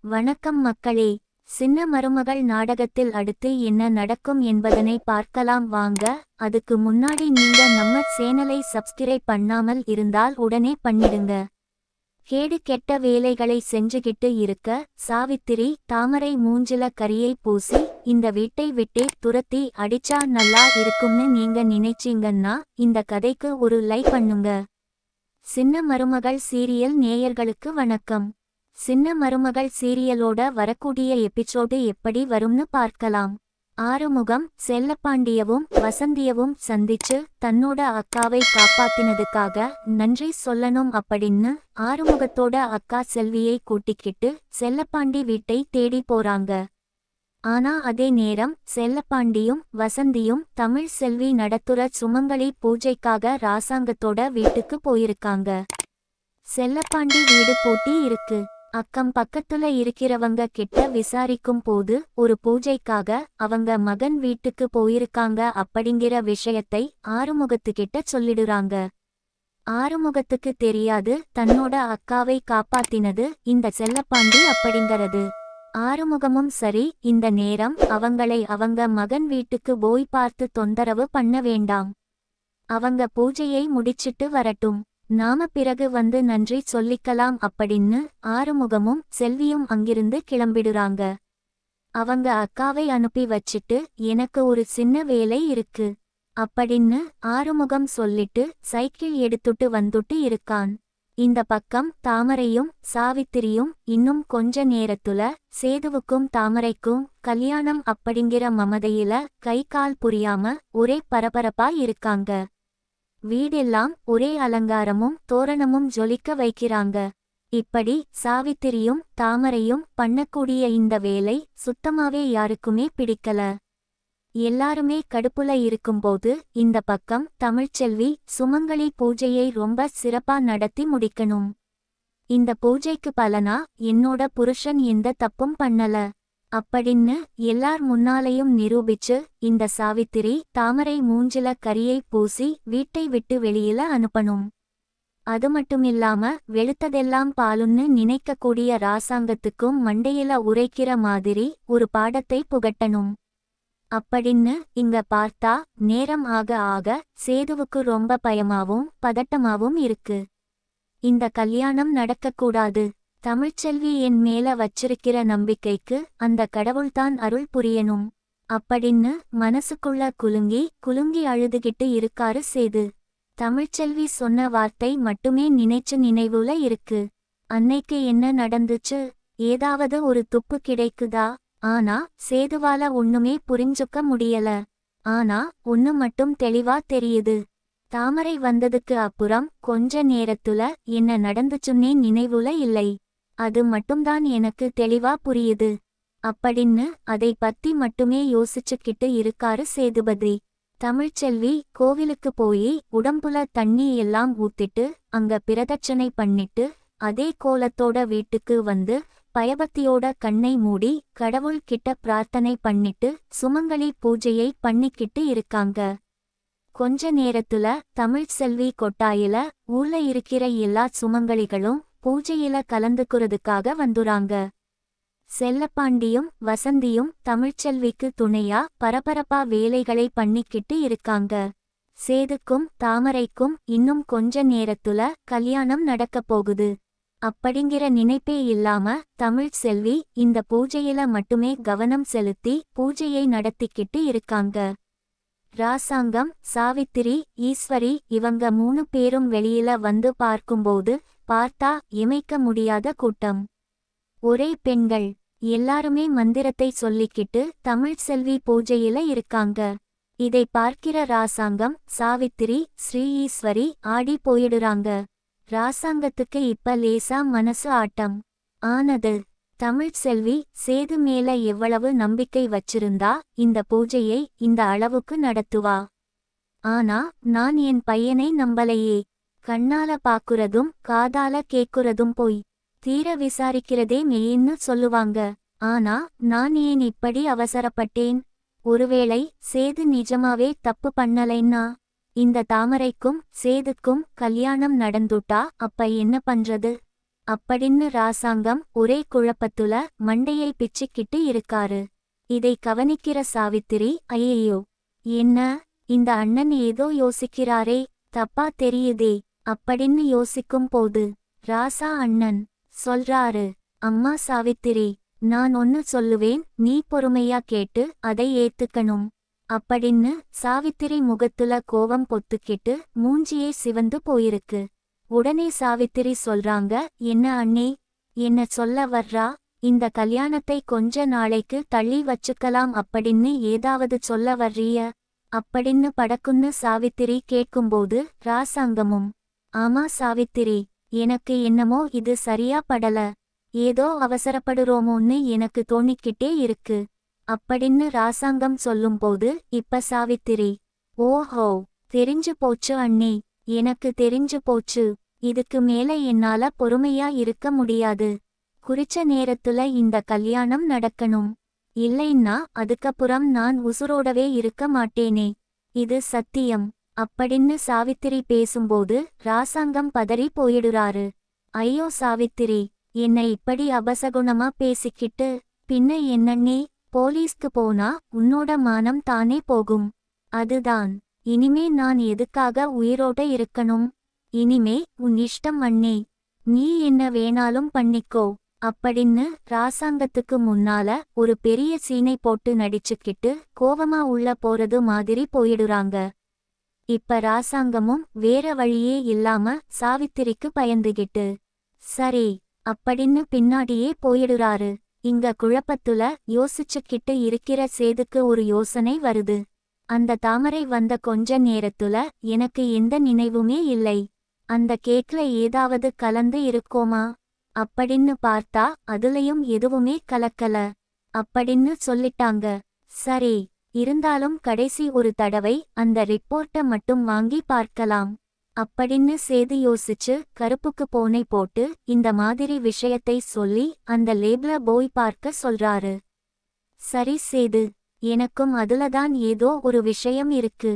வணக்கம் மக்களே. சின்ன மருமகள் நாடகத்தில் அடுத்து என்ன நடக்கும் என்பதனை பார்க்கலாம் வாங்க. அதுக்கு முன்னாடி நீங்க நம்ம சேனலை சப்ஸ்கிரைப் பண்ணாமல் இருந்தால் உடனே பண்ணிடுங்க. கேடு கெட்ட வேலைகளை செஞ்சுகிட்டு இருக்க சாவித்திரி தாமரை மூஞ்சில கரியை பூசி இந்த வீட்டை விட்டே துரத்தி அடிச்சா நல்லா இருக்கும்னு நீங்க நினைச்சீங்கன்னா இந்த கதைக்கு ஒரு லைக் பண்ணுங்க. சின்ன மருமகள் சீரியல் நேயர்களுக்கு வணக்கம். சின்ன மருமகள் சீரியலோட வரக்கூடிய எபிசோடு எப்படி வரும்னு பார்க்கலாம். ஆறுமுகம் செல்லப்பாண்டியவும் வசந்தியவும் சந்திச்சு தன்னோட அக்காவை காப்பாத்தினதுக்காக நன்றி சொல்லணும் அப்படின்னு ஆறுமுகத்தோட அக்கா செல்வியை கூட்டிக்கிட்டு செல்லப்பாண்டி வீட்டை தேடி போறாங்க. ஆனா அதே நேரம் செல்லப்பாண்டியும் வசந்தியும் தமிழ் செல்வி நடத்துற சுமங்கலி பூஜைக்காக ராசாங்கத்தோட வீட்டுக்கு போயிருக்காங்க. செல்லப்பாண்டி வீடு பூட்டி இருக்கு. அக்கம் பக்கத்துல இருக்கிறவங்க கிட்ட விசாரிக்கும் போது ஒரு பூஜைக்காக அவங்க மகன் வீட்டுக்கு போயிருக்காங்க அப்படிங்கிற விஷயத்தை ஆறுமுகத்துக்கிட்ட சொல்லிடுறாங்க. ஆறுமுகத்துக்கு தெரியாது தன்னோட அக்காவை காப்பாத்தினது இந்த செல்லப்பாண்டி அப்படிங்கிறது. ஆறுமுகமும் சரி, இந்த நேரம் அவங்களை அவங்க மகன் வீட்டுக்கு போய் பார்த்து தொந்தரவு பண்ண வேண்டாம். அவங்க பூஜையை முடிச்சிட்டு வரட்டும், நாம பிறகு வந்து நன்றி சொல்லிக்கலாம் அப்படின்னு ஆறுமுகமும் செல்வியும் அங்கிருந்து கிளம்பிடுறாங்க. அவங்க அக்காவை அனுப்பி வச்சிட்டு எனக்கு ஒரு சின்ன வேலை இருக்கு அப்படின்னு ஆறுமுகம் சொல்லிட்டு சைக்கிள் எடுத்துட்டு வந்துட்டு இருக்கான். இந்த பக்கம் தாமரையும் சாவித்திரியும் இன்னும் கொஞ்ச நேரத்துல சேதுவுக்கும் தாமரைக்கும் கல்யாணம் அப்படிங்கிற மமதையில கை கால் புரியாம ஒரே பரபரப்பா இருக்காங்க. வீடெல்லாம் ஒரே அலங்காரமும் தோரணமும் ஜொலிக்க வைக்கிறாங்க. இப்படி சாவித்திரியும் தாமரையும் பண்ணக்கூடிய இந்த வேலை சுத்தமாவே யாருக்குமே பிடிக்கல. எல்லாருமே கடுப்புல இருக்கும்போது இந்த பக்கம் தமிழ்ச்செல்வி சுமங்கலி பூஜையை ரொம்ப சிறப்பா நடத்தி முடிக்கணும். இந்த பூஜைக்கு பலனா என்னோட புருஷன் எந்த தப்பும் பண்ணல அப்படின்னு எல்லார் முன்னாலையும் நிரூபிச்சு இந்த சாவித்திரி தாமரை மூஞ்சில கரியை பூசி வீட்டை விட்டு வெளியில அனுப்பணும். அது மட்டுமில்லாம வெளுத்ததெல்லாம் பாலுன்னு நினைக்கக்கூடிய ராசாங்கத்துக்கும் மண்டையில உரைக்கிற மாதிரி ஒரு பாடத்தை புகட்டணும் அப்படின்னு இங்க பார்த்தா நேரம் ஆக ஆக சேதுவுக்கு ரொம்ப பயமாவும் பதட்டமாவும் இருக்கு. இந்த கல்யாணம் நடக்கக்கூடாது. தமிழ்ச்செல்வி என் மேல வச்சிருக்கிற நம்பிக்கைக்கு அந்த கடவுள்தான் அருள் புரியணும் அப்படின்னு மனசுக்குள்ள குலுங்கி அழுதுகிட்டு இருக்காரு சேது. தமிழ்ச்செல்வி சொன்ன வார்த்தை மட்டுமே நினைவுல இருக்கு. அன்னைக்கு என்ன நடந்துச்சு, ஏதாவது ஒரு துப்பு கிடைக்குதா? ஆனா சேதுவால ஒண்ணுமே புரிஞ்சுக்க முடியல. ஆனா ஒண்ணு மட்டும் தெளிவா தெரியுது. தாமரை வந்ததுக்கு அப்புறம் கொஞ்ச நேரத்துல என்ன நடந்துச்சுன்னே நினைவுல இல்லை. அது மட்டும்தான் எனக்கு தெளிவா புரியுது அப்படின்னு அதை பத்தி மட்டுமே யோசிச்சுக்கிட்டு இருக்காரு சேதுபதி. தமிழ்ச்செல்வி கோவிலுக்கு போய் உடம்புல தண்ணி எல்லாம் ஊத்திட்டு அங்க பிரதட்சணை பண்ணிட்டு அதே கோலத்தோட வீட்டுக்கு வந்து பயபக்தியோட கண்ணை மூடி கடவுள் கிட்ட பிரார்த்தனை பண்ணிட்டு சுமங்கலி பூஜையை பண்ணிக்கிட்டு இருக்காங்க. கொஞ்ச நேரத்துல தமிழ்ச்செல்வி கொட்டாயில ஊர்ல இருக்கிற எல்லா சுமங்கலிகளும் பூஜையில கலந்துக்கிறதுக்காக வந்துறாங்க. செல்லப்பாண்டியும் வசந்தியும் தமிழ்ச்செல்விக்கு துணையா பரபரப்பா வேலைகளை பண்ணிக்கிட்டு இருக்காங்க. சேதுக்கும் தாமரைக்கும் இன்னும் கொஞ்ச நேரத்துல கல்யாணம் நடக்கப் போகுது அப்படிங்கிற நினைப்பே இல்லாம தமிழ்ச்செல்வி இந்த பூஜையில மட்டுமே கவனம் செலுத்தி பூஜையை நடத்திக்கிட்டு இருக்காங்க. ராசாங்கம் சாவித்திரி ஈஸ்வரி இவங்க 3 பேரும் வெளியில வந்து பார்க்கும்போது பார்த்தா இமைக்க முடியாத கூட்டம். ஒரே பெண்கள். எல்லாருமே மந்திரத்தை சொல்லிக்கிட்டு தமிழ்ச்செல்வி பூஜையில இருக்காங்க. இதை பார்க்கிற ராசாங்கம் சாவித்திரி ஸ்ரீ ஈஸ்வரி ஆடி போயிடுறாங்க. ராசாங்கத்துக்கு இப்ப லேசா மனசு ஆட்டம் ஆனது. தமிழ்ச்செல்வி சேது மேல எவ்வளவு நம்பிக்கை வச்சிருந்தா இந்த பூஜையை இந்த அளவுக்கு நடத்துவா? ஆனா நான் என் பையனை நம்பலையே. கண்ணால பாக்குறதும் காதால கேக்குறதும் போய் தீர விசாரிக்கிறதே மெயின்னு சொல்லுவாங்க. ஆனா நான் ஏன் இப்படி அவசரப்பட்டேன்? ஒருவேளை சேது நிஜமாவே தப்பு பண்ணலைன்னா இந்த தாமரைக்கும் சேதுக்கும் கல்யாணம் நடந்துட்டா அப்ப என்ன பண்றது? அப்படின்னு ராசாங்கம் ஒரே குழப்பத்துல மண்டையை பிச்சுக்கிட்டு இருக்காரு. இதை கவனிக்கிற சாவித்திரி, ஐயையோ, என்ன இந்த அண்ணன் ஏதோ யோசிக்கிறாரே, தப்பா தெரியுதே அப்படின்னு யோசிக்கும் போது ராசா அண்ணன் சொல்றாரு, அம்மா சாவித்திரி, நான் ஒன்னு சொல்லுவேன், நீ பொறுமையா கேட்டு அதை ஏத்துக்கணும் அப்படின்னு. சாவித்திரி முகத்துல கோவம் பொத்துக்கிட்டு மூஞ்சியே சிவந்து போயிருக்கு. உடனே சாவித்திரி சொல்றாங்க, என்ன அண்ணே, என்ன சொல்ல வர்றா, இந்த கல்யாணத்தை கொஞ்ச நாளைக்கு தள்ளி வச்சுக்கலாம் அப்படின்னு ஏதாவது சொல்ல வர்றிய அப்படின்னு படக்குன்னு சாவித்திரி கேட்கும்போது ராசாங்கமும், ஆமா சாவித்திரி, எனக்கு என்னமோ இது சரியா படல, ஏதோ அவசரப்படுறோமோன்னு எனக்கு தோணிக்கிட்டே இருக்கு அப்படின்னு ராசாங்கம் சொல்லும்போது இப்ப சாவித்திரி, ஓஹோ, தெரிஞ்சு போச்சு அண்ணே, எனக்கு தெரிஞ்சு போச்சு, இதுக்கு மேல என்னால பொறுமையா இருக்க முடியாது, குறிச்ச நேரத்துல இந்த கல்யாணம் நடக்கணும், இல்லைன்னா அதுக்கப்புறம் நான் உசுரோடவே இருக்க மாட்டேனே, இது சத்தியம் அப்படின்னு சாவித்திரி பேசும்போது ராசாங்கம் பதறி போயிடுறாரு. ஐயோ சாவித்திரி, என்னை இப்படி அபசகுணமா பேசிக்கிட்டு பின்ன என்னன்னே, போலீஸ்க்கு போனா உன்னோட மானம் தானே போகும், அதுதான், இனிமே நான் எதுக்காக உயிரோட இருக்கணும், இனிமே உன் இஷ்டம் அண்ணே, நீ என்ன வேணாலும் பண்ணிக்கோ அப்படின்னு ராசாங்கத்துக்கு முன்னால ஒரு பெரிய சீனை போட்டு நடிச்சுக்கிட்டு கோவமா உள்ள போறது மாதிரி போயிடுறாங்க. இப்ப ராசாங்கமும் வேற வழியே இல்லாம சாவித்திரிக்கு பயந்துகிட்டு சரி அப்படின்னு பின்னாடியே போயிடுறாரு. இங்க குழப்பத்துல யோசிச்சுக்கிட்டு இருக்கிற சேதுக்கு ஒரு யோசனை வருது. அந்த தாமரை வந்த கொஞ்ச நேரத்துல எனக்கு எந்த நினைவுமே இல்லை, அந்த கேக்ல ஏதாவது கலந்து இருக்கோமா அப்படின்னு பார்த்தா அதுலயும் எதுவுமே கலக்கல அப்படின்னு சொல்லிட்டாங்க. சரி, இருந்தாலும் கடைசி ஒரு தடவை அந்த ரிப்போர்ட்டை மட்டும் வாங்கி பார்க்கலாம் அப்படின்னு சேது யோசிச்சு கருப்புக்கு போனை போட்டு இந்த மாதிரி விஷயத்தை சொல்லி அந்த லேபிள போய் பார்க்க சொல்றாரு. சரி சேது, எனக்கும் அதுலதான் ஏதோ ஒரு விஷயம் இருக்கு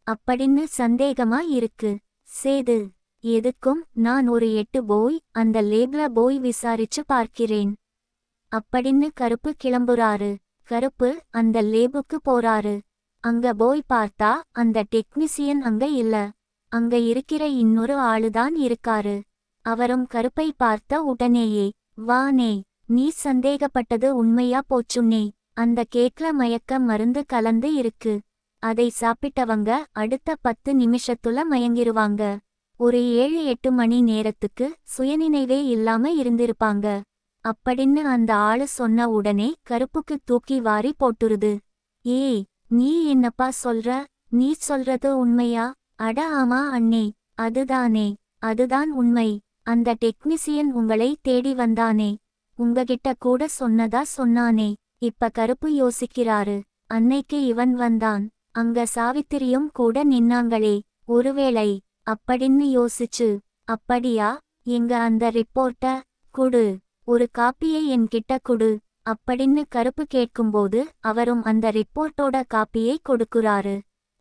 அப்படின்னு சந்தேகமா இருக்கு சேது, எதுக்கும் நான் ஒரு 8 போய் அந்த லேபிள போய் விசாரிச்சு பார்க்கிறேன் அப்படின்னு கருப்பு கிளம்புறாரு. கருப்பு அந்த லேபுக்கு போறாரு. அங்க போய் பார்த்தா அந்த டெக்னீசியன் அங்க இல்ல, அங்க இருக்கிற இன்னொரு ஆளுதான் இருக்காரு. அவரும் கருப்பை பார்த்த உடனேயே, வானே, நீ சந்தேகப்பட்டது உண்மையா போச்சுன்னே, அந்த கேக்ல மயக்க மருந்து கலந்து இருக்கு, அதை சாப்பிட்டவங்க அடுத்த 10 நிமிஷத்துல மயங்கிருவாங்க, ஒரு 7-8 மணி நேரத்துக்கு சுயநினைவே இல்லாம இருந்திருப்பாங்க அப்படின்னு அந்த ஆளு சொன்ன உடனே கருப்புக்கு தூக்கி வாரி போட்டுருது. ஏய், நீ என்னப்பா சொல்ற, நீ சொல்றது உண்மையா? அட ஆமா அண்ணே, அதுதானே, அதுதான் உண்மை, அந்த டெக்னீசியன் உங்களை தேடி வந்தானே, உங்ககிட்ட கூட சொன்னதா சொன்னானே. இப்ப கருப்பு யோசிக்கிறாரு, அன்னைக்கு இவன் வந்தான், அங்க சாவித்திரியும் கூட நின்னாங்களே, ஒருவேளை அப்படின்னு யோசிச்சு, அப்படியா, எங்க அந்த ரிப்போர்ட்ட குடு, ஒரு காப்பியை என்கிட்ட குடு அப்படின்னு கருப்பு கேட்கும்போது அவரும் அந்த ரிப்போர்ட்டோட காப்பியை கொடுக்குறாரு.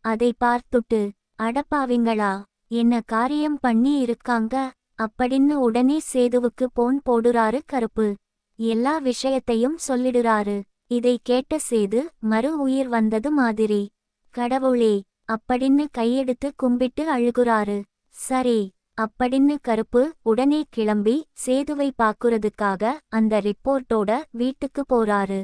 அதை பார்த்துட்டு, அடப்பாவிங்களா, என்ன காரியம் பண்ணி இருக்காங்க அப்படின்னு உடனே சேதுவுக்கு போன் போடுறாரு கருப்பு. எல்லா விஷயத்தையும் சொல்லிடுறாரு. இதை கேட்ட சேது மறு உயிர் வந்தது மாதிரி, கடவுளே அப்படின்னு கையெடுத்து கும்பிட்டு அழுகுறாரு. சரி அப்படின்னு கருப்பு உடனே கிளம்பி சேதுவை பாக்குறதுக்காக அந்த ரிப்போர்ட்டோட வீட்டுக்கு போறாரு.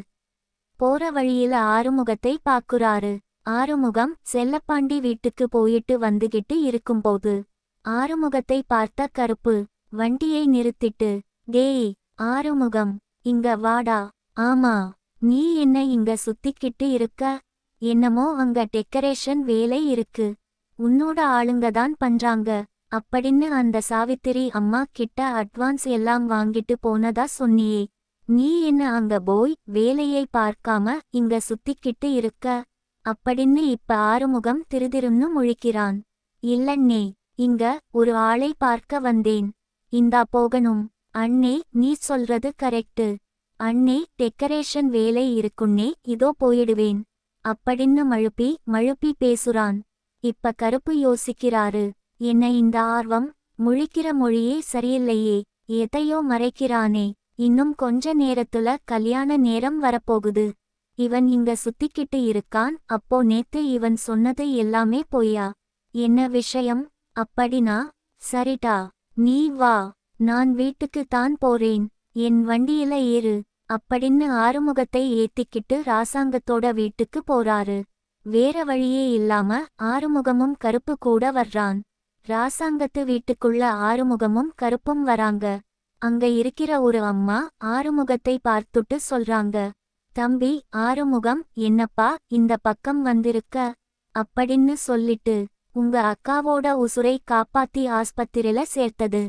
போற வழியில ஆறுமுகத்தை பாக்குறாரு. ஆறுமுகம் செல்லப்பாண்டி வீட்டுக்கு போயிட்டு வந்துகிட்டு இருக்கும்போது ஆறுமுகத்தை பார்த்த கருப்பு வண்டியை நிறுத்திட்டு, டேய் ஆறுமுகம், இங்க வாடா. ஆமா, நீ என்ன இங்க சுத்திக்கிட்டு இருக்க, என்னமோ அங்க டெக்கரேஷன் வேலை இருக்கு, உன்னோட ஆளுங்க தான் பண்றாங்க அப்படின்னு அந்த சாவித்திரி அம்மா கிட்ட அட்வான்ஸ் எல்லாம் வாங்கிட்டு போனதா சொன்னியே, நீ என்ன அங்க போய் வேலையை பார்க்காம இங்க சுத்திக்கிட்டு இருக்க அப்படின்னு இப்ப ஆறுமுகம் திருதிருன்னு முழிக்கிறான். இல்லண்ணே, இங்க ஒரு ஆளை பார்க்க வந்தேன், இந்தா போகணும். அண்ணே, நீ சொல்றது கரெக்டு அண்ணே, டெக்கரேஷன் வேலை இருக்குன்னே, இதோ போயிடுவேன் அப்படின்னு மழுப்பி பேசுறான். இப்ப கருப்பு யோசிக்கிறாரு, என்ன இந்த ஆர்வம், முழிக்கிற மொழியே சரியில்லையே, எதையோ மறைக்கிறானே. இன்னும் கொஞ்ச நேரத்துல கல்யாண நேரம் வரப்போகுது. இவன் இங்க சுத்திக்கிட்டு இருக்கான். அப்போ நேத்து இவன் சொன்னது எல்லாமே பொய்யா? என்ன விஷயம்? அப்படினா சரிடா, நீ வா, நான் வீட்டுக்கு தான் போறேன், என் வண்டியில ஏறு அப்படின்னு ஆறுமுகத்தை ஏத்திக்கிட்டு ராசாங்கத்தோட வீட்டுக்கு போறாரு. வேற வழியே இல்லாம ஆறுமுகமும் கருப்பு கூட வர்றான். ராசாங்கத்து வீட்டுக்குள்ள ஆறுமுகமும் கருப்பும் வராங்க. அங்க இருக்கிற ஒரு அம்மா ஆறுமுகத்தை பார்த்துட்டு சொல்றாங்க, தம்பி ஆறுமுகம், என்னப்பா இந்த பக்கம் வந்திருக்க அப்படின்னு சொல்லிட்டு, உங்க அக்காவோட உசுரை காப்பாத்தி ஆஸ்பத்திரில சேர்த்தது,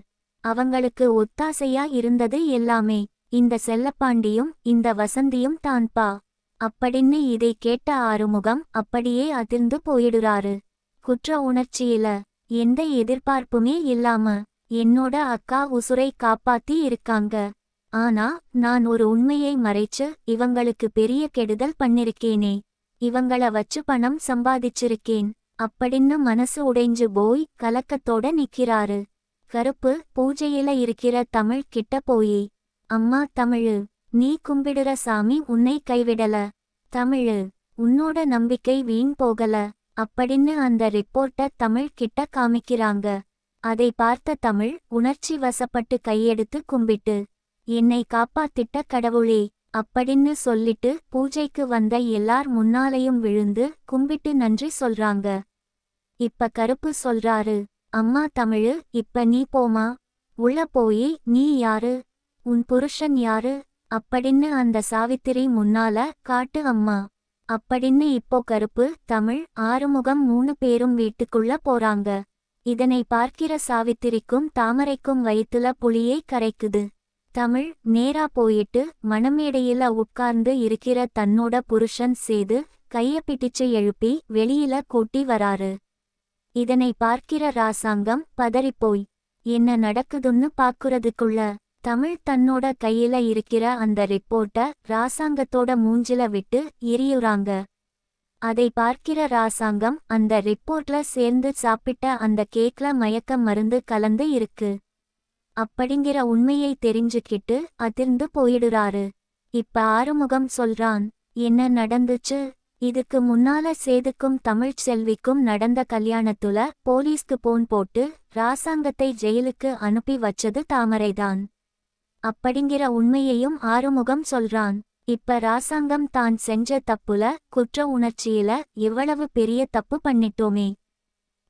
அவங்களுக்கு ஒத்தாசையா இருந்தது எல்லாமே இந்த செல்லப்பாண்டியும் இந்த வசந்தியும் தான்பா அப்படின்னு இதை கேட்ட ஆறுமுகம் அப்படியே அதிர்ந்து போயிடுறாரு. குற்ற உணர்ச்சியில எந்த எதிர்பார்ப்புமே இல்லாம என்னோட அக்கா உசுரை காப்பாத்தி இருக்காங்க. ஆனா நான் ஒரு உண்மையை மறைச்சு இவங்களுக்கு பெரிய கெடுதல் பண்ணிருக்கேனே, இவங்கள வச்சு பணம் சம்பாதிச்சிருக்கேன் அப்படின்னு மனசு உடைஞ்சு போய் கலக்கத்தோட நிக்கிறாரு. கருப்பு பூஜையில இருக்கிற தமிழ் கிட்ட போயி, அம்மா தமிழு, நீ கும்பிடுற சாமி உன்னை கைவிடல, தமிழு உன்னோட நம்பிக்கை வீண் போகல அப்படின்னு அந்த ரிப்போர்ட்ட தமிழ் கிட்ட காமிக்கிறாங்க. அதை பார்த்த தமிழ் உணர்ச்சி வசப்பட்டு கையெடுத்து கும்பிட்டு, என்னை காப்பாத்திட்ட கடவுளே அப்படின்னு சொல்லிட்டு பூஜைக்கு வந்த எல்லார் முன்னாலையும் விழுந்து கும்பிட்டு நன்றி சொல்றாங்க. இப்ப கருப்பு சொல்றாரு, அம்மா தமிழு, இப்ப நீ போமா, உள்ள போயி நீ யாரு, உன் புருஷன் யாரு அப்படின்னு அந்த சாவித்திரி முன்னால காட்டு அம்மா அப்படின்னு. இப்போ கருப்பு தமிழ் ஆறுமுகம் 3 பேரும் வீட்டுக்குள்ள போறாங்க. இதனை பார்க்கிற சாவித்திரிக்கும் தாமரைக்கும் வயித்துல புளியை கரைக்குது. தமிழ் நேரா போயிட்டு மணமேடையில உட்கார்ந்து இருக்கிற தன்னோட புருஷன் சேது கைய பிடிச்சு எழுப்பி வெளியில கூட்டி வராரு. இதனை பார்க்கிற ராசாங்கம் பதறிப்போய் என்ன நடக்குதுன்னு பாக்குறதுக்குள்ள தமிழ் தன்னோட கையில இருக்கிற அந்த ரிப்போர்ட்ட ராசாங்கத்தோட மூஞ்சில விட்டு எரியுறாங்க. அதை பார்க்கிற ராசாங்கம் அந்த ரிப்போர்ட்ல சேர்ந்து சாப்பிட்ட அந்த கேக்ல மயக்க மருந்து கலந்து இருக்கு அப்படிங்கிற உண்மையை தெரிஞ்சுக்கிட்டு அதிர்ந்து போயிடுறாரு. இப்ப ஆறுமுகம் சொல்றான், என்ன நடந்துச்சு? இதுக்கு முன்னால சேதுக்கும் தமிழ் செல்விக்கும் நடந்த கல்யாணத்துல போலீஸ்க்கு போன் போட்டு ராசாங்கத்தை ஜெயிலுக்கு அனுப்பி வச்சது தாமரைதான் அப்படிங்கிற உண்மையையும் ஆறுமுகம் சொல்றான். இப்ப ராசாங்கம் தான் செஞ்ச தப்புல குற்ற உணர்ச்சியில எவ்வளவு பெரிய தப்பு பண்ணிட்டோமே,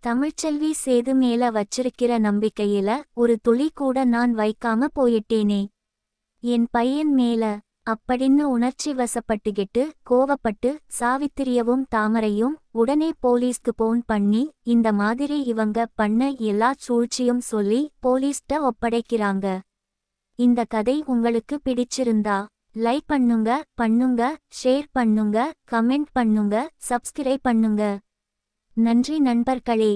தமிழ்ச்செல்வி சேது மேல வச்சிருக்கிற நம்பிக்கையில ஒரு துளி கூட நான் வைக்காம போயிட்டேனே என் பையன் மேல அப்படின்னு உணர்ச்சி வசப்பட்டுகிட்டு கோவப்பட்டு சாவித்திரியவும் தாமரையும் உடனே போலீஸ்க்கு போன் பண்ணி இந்த மாதிரி இவங்க பண்ண எல்லா சூழ்ச்சியும் சொல்லி போலீஸ்ட்ட ஒப்படைக்கிறாங்க. இந்த கதை உங்களுக்கு பிடிச்சிருந்தா லைக் பண்ணுங்க, ஷேர் பண்ணுங்க, கமெண்ட் பண்ணுங்க, சப்ஸ்கிரைப் பண்ணுங்க. நன்றி நண்பர்களே.